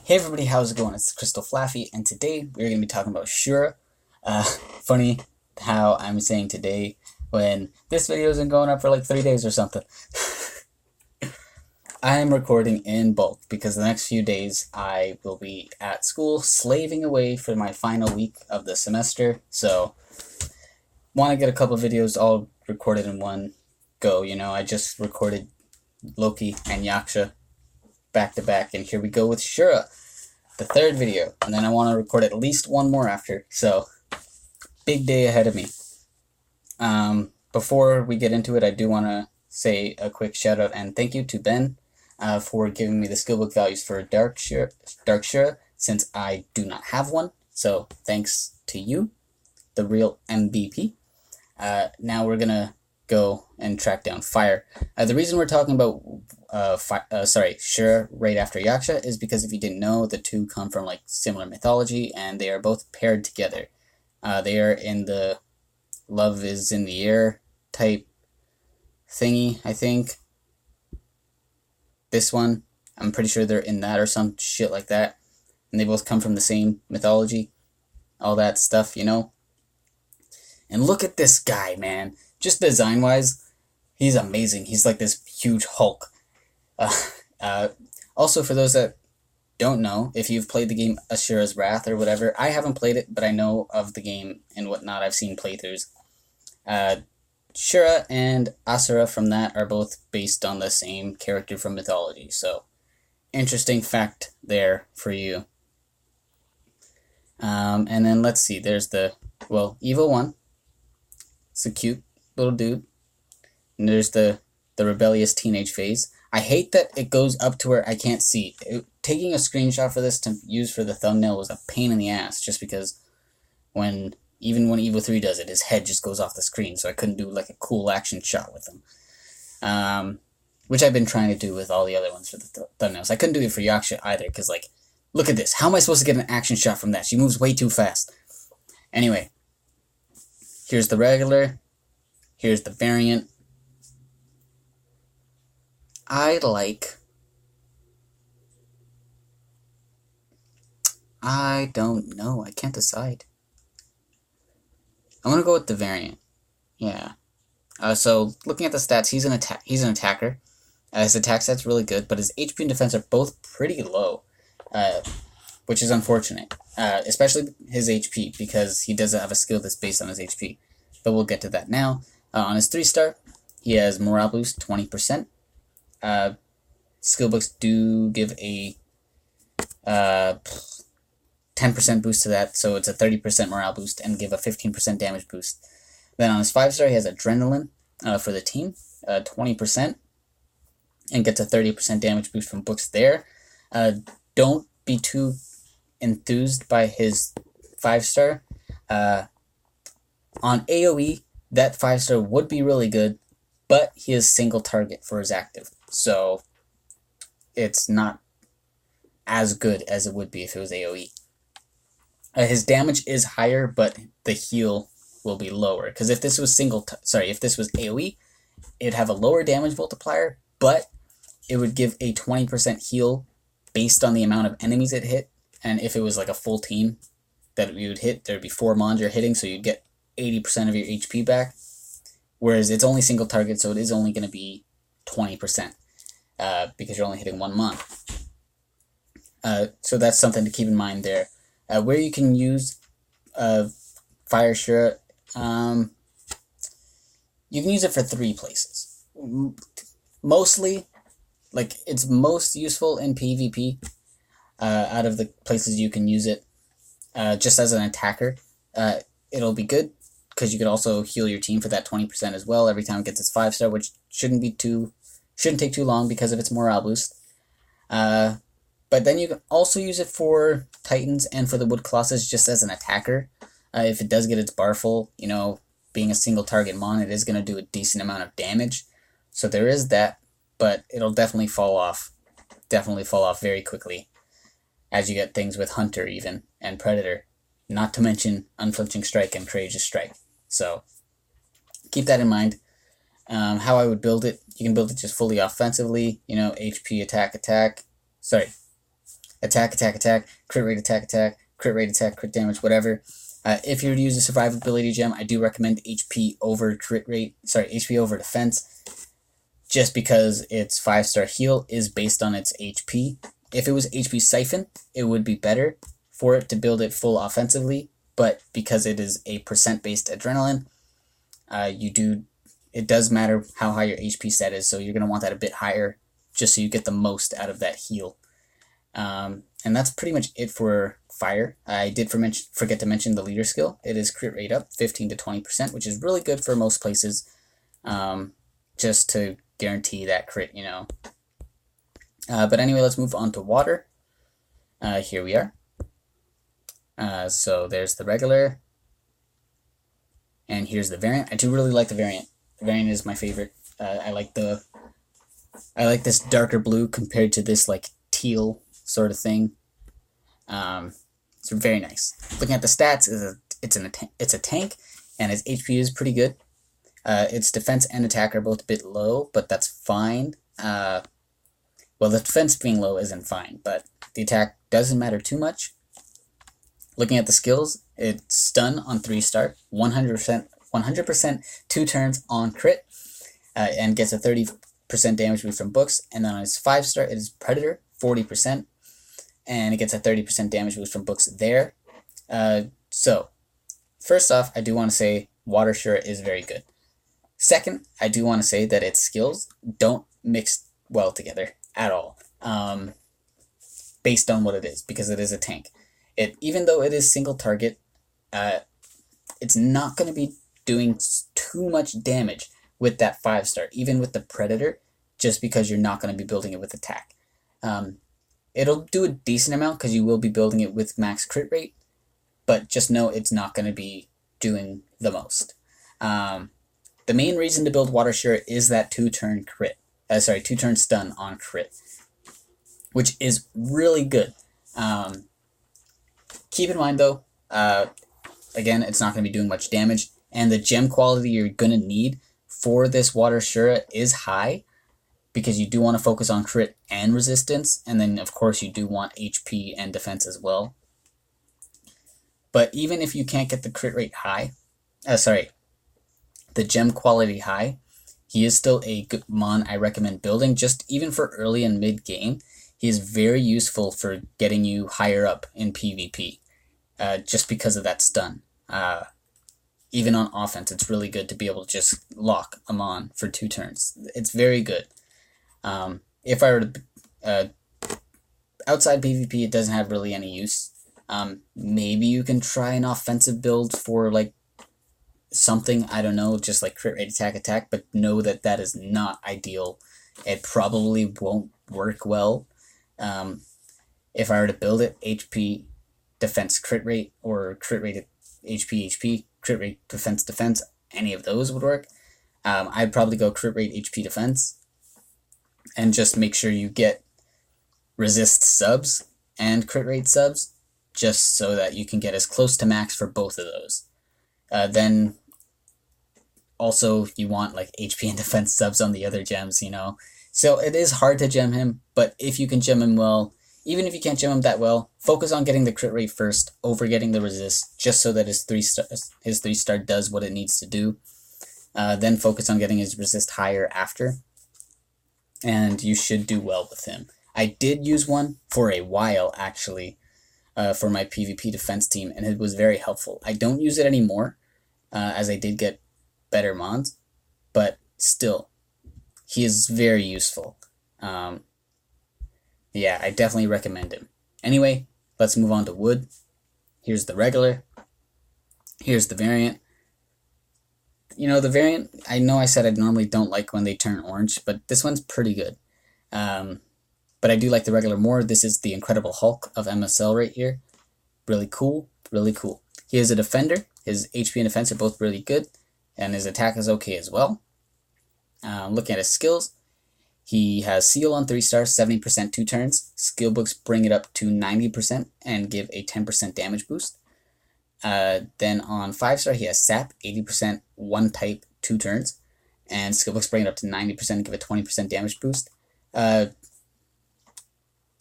Hey everybody, how's it going? It's Crystal Flaffy, and today we're going to be talking about Shura. Funny how I'm saying today when this video isn't going up for like 3 days or something. I'm recording in bulk because the next few days I will be at school slaving away for my final week of the semester, so want to get a couple videos all recorded in one go. I just recorded Loki and Yaksha back to back, and here we go with Shura, the third video, and then I want to record at least one more after, so big day ahead of me. Before we get into it, I do want to say a quick shout out and thank you to Ben for giving me the skillbook values for Dark Shura, since I do not have one, so thanks to you, the real MVP. Now we're gonna go and track down Fire. The reason we're talking about Shura right after Yaksha is because if you didn't know, the two come from like similar mythology, and they are both paired together. They are in the Love is in the Air type thingy, I think. This one, I'm pretty sure they're in that or some shit like that. And they both come from the same mythology. All that stuff, And look at this guy, man. Just design-wise, he's amazing. He's like this huge Hulk. Also, for those that don't know, if you've played the game Ashura's Wrath or whatever, I haven't played it, but I know of the game and whatnot. I've seen playthroughs. Shura and Asura from that are both based on the same character from mythology, so interesting fact there for you. And then let's see, there's the, Evil One. It's a cute little dude. And there's the rebellious teenage phase. I hate that it goes up to where I can't see. Taking a screenshot for this to use for the thumbnail was a pain in the ass, just because even when Evil 3 does it, his head just goes off the screen, so I couldn't do like a cool action shot with him. Which I've been trying to do with all the other ones for the thumbnails. I couldn't do it for Yaksha either, because like, look at this. How am I supposed to get an action shot from that? She moves way too fast. Anyway, here's the regular. Here's the variant. I don't know. I can't decide. I'm gonna go with the variant. Yeah. So looking at the stats, he's an attacker. His attack stat's really good, but his HP and defense are both pretty low, which is unfortunate. Especially his HP, because he doesn't have a skill that's based on his HP. But we'll get to that now. On his 3-star, he has morale boost 20%. Skill books do give a 10% boost to that, so it's a 30% morale boost and give a 15% damage boost. Then on his 5-star, he has adrenaline for the team, 20%, and gets a 30% damage boost from books there. Don't be too enthused by his 5-star. On AoE, that 5-star would be really good, but he is single target for his active, so it's not as good as it would be if it was AoE. His damage is higher, but the heal will be lower, because if this was if this was AoE, it'd have a lower damage multiplier, but it would give a 20% heal based on the amount of enemies it hit. And if it was like a full team that you would hit, there'd be 4 mons you're hitting, so you'd get 80% of your HP back. Whereas it's only single target, so it is only going to be 20%, because you're only hitting 1 mon. So that's something to keep in mind there. Where you can use Fire Shura, you can use it for 3 places. Mostly, like, it's most useful in PvP out of the places you can use it. Just as an attacker, it'll be good, because you could also heal your team for that 20% as well every time it gets its 5-star, which shouldn't take too long because of its morale boost. But then you can also use it for Titans and for the Wood Colossus just as an attacker. If it does get its bar full, being a single target mon, it is going to do a decent amount of damage. So there is that, but it'll definitely fall off. Definitely fall off very quickly as you get things with Hunter even, and Predator. Not to mention Unflinching Strike and Courageous Strike. So keep that in mind. How I would build it, you can build it just fully offensively, HP, attack. attack, attack, attack, crit rate, attack, attack, crit rate, attack, crit damage, whatever. If you're to use a survivability gem, I do recommend HP over crit rate, HP over defense, just because its 5-star heal is based on its HP. If it was HP Siphon, it would be better for it to build it full offensively, but because it is a percent-based adrenaline, it does matter how high your HP stat is, so you're going to want that a bit higher, just so you get the most out of that heal. And that's pretty much it for fire. I did forget to mention the leader skill. It is crit rate up 15 to 20%, which is really good for most places, just to guarantee that crit, you know. But anyway, let's move on to water. Here we are. So there's the regular, and here's the variant. I do really like the variant. The variant is my favorite. I like this darker blue compared to this like teal sort of thing. It's very nice. Looking at the stats, it's a tank, and its HP is pretty good. Its defense and attack are both a bit low, but that's fine. Well, the defense being low isn't fine, but the attack doesn't matter too much. Looking at the skills, it's stun on 3-star, 100% 2 turns on crit, and gets a 30% damage boost from books. And then on its 5-star, it is Predator, 40%, and it gets a 30% damage boost from books there. So, first off, I do want to say Water Shura is very good. Second, I do want to say that its skills don't mix well together at all, based on what it is, because it is a tank. Even though it is single target, it's not going to be doing too much damage with that 5-star, even with the Predator, just because you're not going to be building it with attack. It'll do a decent amount because you will be building it with max crit rate, but just know it's not going to be doing the most. The main reason to build Water Shura is that 2-turn crit. 2-turn stun on crit, which is really good. Keep in mind though, again, it's not going to be doing much damage, and the gem quality you're going to need for this Water Shura is high, because you do want to focus on crit and resistance, and then of course you do want HP and defense as well. But even if you can't get the crit rate high, the gem quality high, he is still a good mon I recommend building, just even for early and mid game. He is very useful for getting you higher up in PvP, just because of that stun. Even on offense, it's really good to be able to just lock a mon for 2 turns. It's very good. If I were to, outside PvP, it doesn't have really any use. Maybe you can try an offensive build for like something, I don't know, just like crit rate, attack, but know that that is not ideal. It probably won't work well. If I were to build it, HP, defense, crit rate, or crit rate, HP, crit rate, defense, any of those would work. I'd probably go crit rate, HP, defense, and just make sure you get resist subs and crit rate subs, just so that you can get as close to max for both of those. Then also you want like HP and defense subs on the other gems, you know. So it is hard to gem him, but if you can gem him well, even if you can't gem him that well, focus on getting the crit rate first over getting the resist, just so that his 3-star does what it needs to do. Then focus on getting his resist higher after, and you should do well with him. I did use one for a while, actually, for my PvP defense team, and it was very helpful. I don't use it anymore, as I did get better mons, but still, he is very useful. Yeah, I definitely recommend him. Anyway, let's move on to wood. Here's the regular. Here's the variant. You know, the variant, I know I said I normally don't like when they turn orange, but this one's pretty good. But I do like the regular more. This is the Incredible Hulk of MSL right here. Really cool, really cool. He is a defender. His HP and defense are both really good, and his attack is okay as well. Looking at his skills, he has Seal on 3-star, 70% 2 turns. Skill books bring it up to 90% and give a 10% damage boost. Then on 5-star, he has Sap, 80% 1 type 2 turns. And skill books bring it up to 90% and give a 20% damage boost.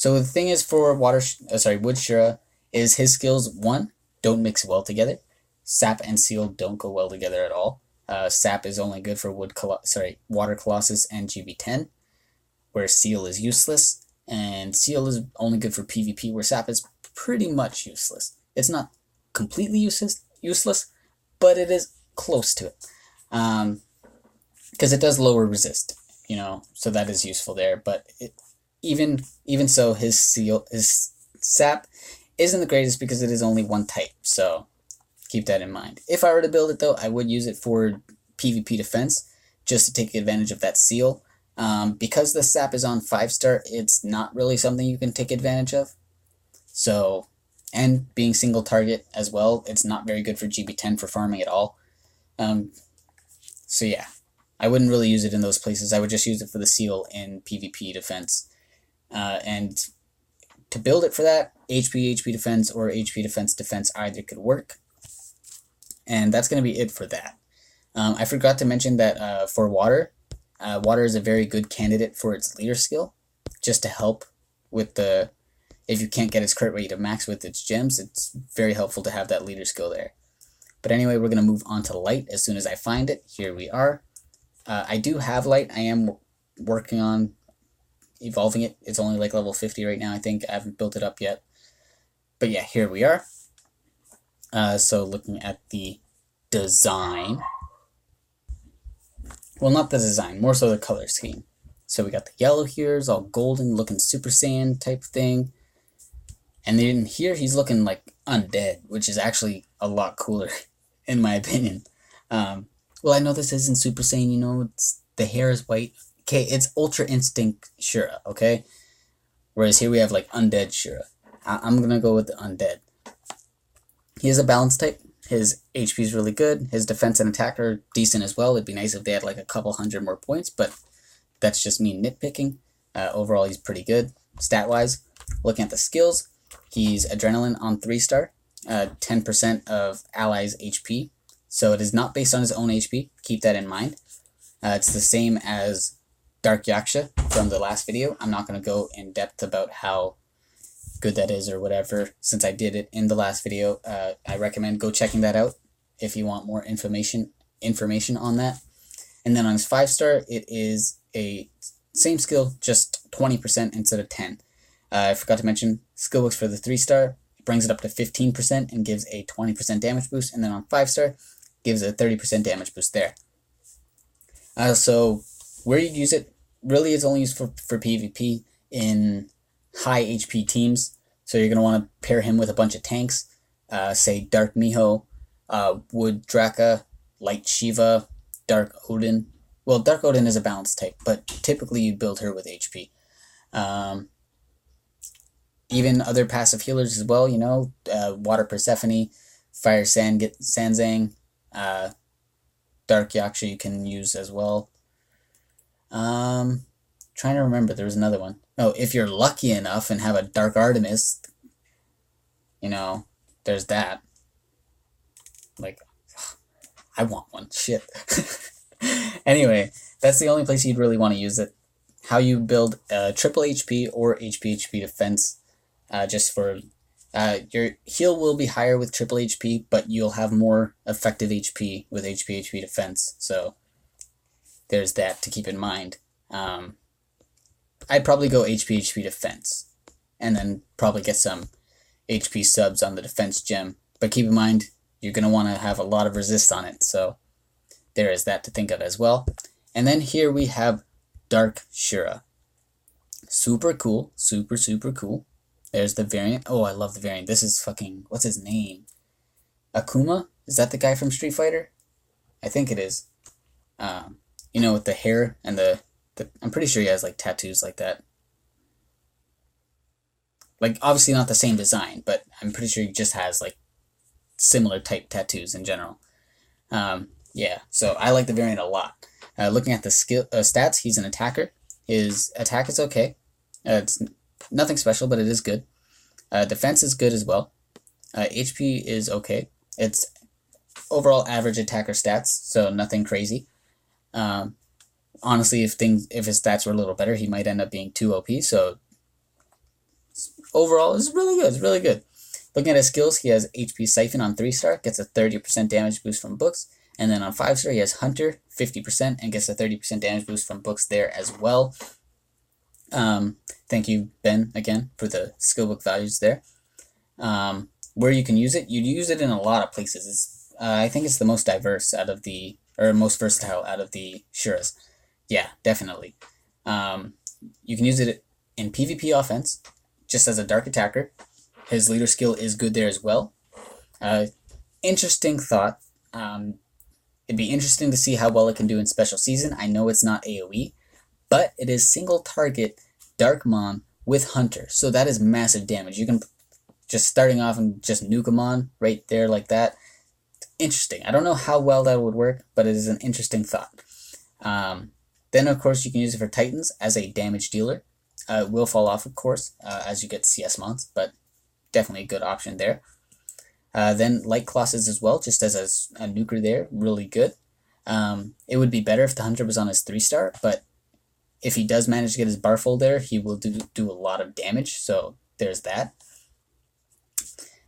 So the thing is for wood Shura is his skills, one, don't mix well together. Sap and Seal don't go well together at all. Sap is only good for Water Colossus and GB10, where Seal is useless, and Seal is only good for PvP, where Sap is pretty much useless. It's not completely useless, but it is close to it. Because it does lower resist, so that is useful there. But even so, his Sap isn't the greatest because it is only one type, so keep that in mind. If I were to build it, though, I would use it for PvP defense, just to take advantage of that Seal. Because the Sap is on 5-star, it's not really something you can take advantage of. So, and being single target as well, it's not very good for GB10 for farming at all. So yeah, I wouldn't really use it in those places. I would just use it for the Seal in PvP defense. And to build it for that, HP defense or HP defense either could work. And that's going to be it for that. I forgot to mention that for water, water is a very good candidate for its leader skill, just to help with if you can't get its crit rate to max with its gems, it's very helpful to have that leader skill there. But anyway, we're going to move on to light as soon as I find it. Here we are. I do have light. I am working on evolving it. It's only like level 50 right now, I think. I haven't built it up yet. But yeah, here we are. So looking at the design. Well, not the design, more so the color scheme. So we got the yellow here, it's all golden, looking Super Saiyan type thing. And then here he's looking like undead, which is actually a lot cooler, in my opinion. Well, I know this isn't Super Saiyan, the hair is white. Okay, it's Ultra Instinct Shura, okay? Whereas here we have like undead Shura. I'm going to go with the undead. He is a balanced type. His HP is really good. His defense and attack are decent as well. It'd be nice if they had like a couple hundred more points, but that's just me nitpicking. Overall, he's pretty good, stat-wise. Looking at the skills, he's Adrenaline on 3-star, 10% of allies' HP. So it is not based on his own HP. Keep that in mind. It's the same as Dark Yaksha from the last video. I'm not going to go in depth about how good that is or whatever, since I did it in the last video. I recommend go checking that out if you want more information on that. And then on his 5-star, it is a same skill, just 20% instead of 10. I forgot to mention, skill books for the 3-star, brings it up to 15% and gives a 20% damage boost, and then on 5-star, gives a 30% damage boost there. So where you use it, really it's only used for PvP in high HP teams. So you're going to want to pair him with a bunch of tanks, say Dark Miho, Wood Draka, Light Shiva, Dark Odin. Well, Dark Odin is a balanced type, but typically you build her with HP. Even other passive healers as well, Water Persephone, Fire Sanzang, Dark Yaksha you can use as well. Trying to remember, there was another one. Oh, if you're lucky enough and have a Dark Artemis, there's that. Like, I want one. Shit. Anyway, that's the only place you'd really want to use it. How you build triple HP or HP defense, just for your heal will be higher with triple HP, but you'll have more effective HP with HP defense. So there's that to keep in mind. I'd probably go HP defense, and then probably get some HP subs on the defense gem. But keep in mind, you're going to want to have a lot of resist on it, so there is that to think of as well. And then here we have Dark Shura. Super cool, super cool. There's the variant. Oh, I love the variant. This is fucking, what's his name? Akuma? Is that the guy from Street Fighter? I think it is. With the hair and the I'm pretty sure he has like tattoos like that. Like, obviously not the same design, but I'm pretty sure he just has like similar type tattoos in general. Yeah, so I like the variant a lot. Looking at the skill stats, he's an attacker. His attack is okay. It's nothing special, but it is good. Defense is good as well. HP is okay. It's overall average attacker stats, so nothing crazy. Honestly, if his stats were a little better, he might end up being too OP, so Overall, it's really good. It's really good. Looking at his skills, he has HP Siphon on 3-star, gets a 30% damage boost from books. And then on 5-star, he has Hunter, 50%, and gets a 30% damage boost from books there as well. Thank you, Ben, again, for the skill book values there. Where you can use it, you use it in a lot of places. It's, I think it's the most diverse out of the, or most versatile out of the Shuras. Yeah, definitely. You can use it in PvP offense, just as a dark attacker. His leader skill is good there as well. Interesting thought. It'd be interesting to see how well it can do in Special Season. I know it's not AoE, but it is single target Darkmon with Hunter, so that is massive damage. You can just starting off and just nuke him on right there like that. Interesting. I don't know how well that would work, but it is an interesting thought. Then of course you can use it for Titans as a damage dealer. It will fall off, of course, as you get CS mons, but definitely a good option there. Then Light Colossus as well, just as a nuker there, really good. It would be better if the Hunter was on his 3-star, but if he does manage to get his bar full there, he will do a lot of damage, so there's that.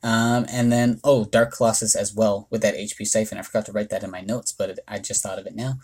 And then, Dark Colossus as well, with that HP Siphon. I forgot to write that in my notes, but I just thought of it now.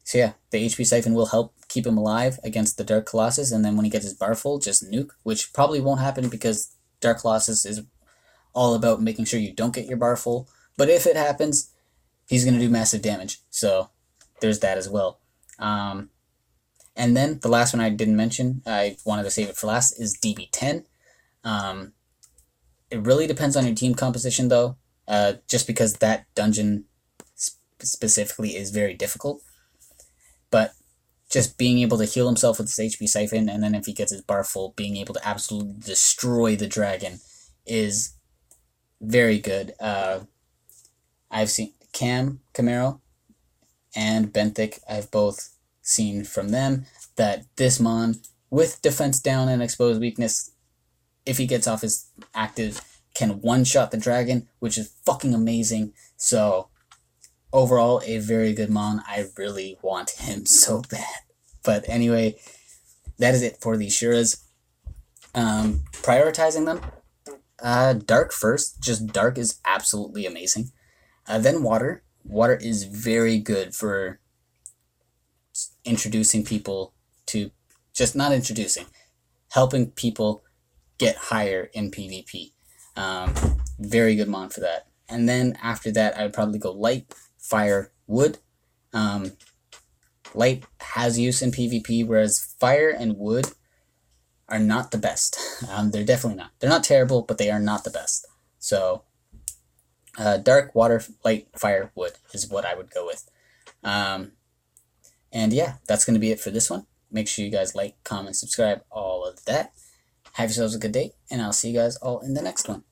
So yeah, the HP Siphon will help keep him alive against the Dark Colossus, and then when he gets his bar full, just nuke, which probably won't happen because Dark Colossus is all about making sure you don't get your bar full. But if it happens, he's going to do massive damage, so there's that as well. And then the last one I didn't mention, I wanted to save it for last, is DB10. It really depends on your team composition, though, just because that dungeon specifically is very difficult. But just being able to heal himself with his HP Siphon, and then if he gets his bar full, being able to absolutely destroy the dragon is very good. I've seen Camaro and Benthic, I've both seen from them that this mon, with defense down and exposed weakness, if he gets off his active, can one-shot the dragon, which is fucking amazing. So overall, a very good mon. I really want him so bad. But anyway, that is it for these Shuras. Prioritizing them, Dark first. Just Dark is absolutely amazing. Then Water. Water is very good for introducing people to, just not introducing, helping people get higher in PvP. Very good mon for that. And then after that, I would probably go Light, Fire, Wood. Light has use in PvP, whereas Fire and Wood are not the best. They're definitely not. They're not terrible, but they are not the best. So, Dark, Water, Light, Fire, Wood is what I would go with. And yeah, that's going to be it for this one. Make sure you guys like, comment, subscribe, all of that. Have yourselves a good day, and I'll see you guys all in the next one.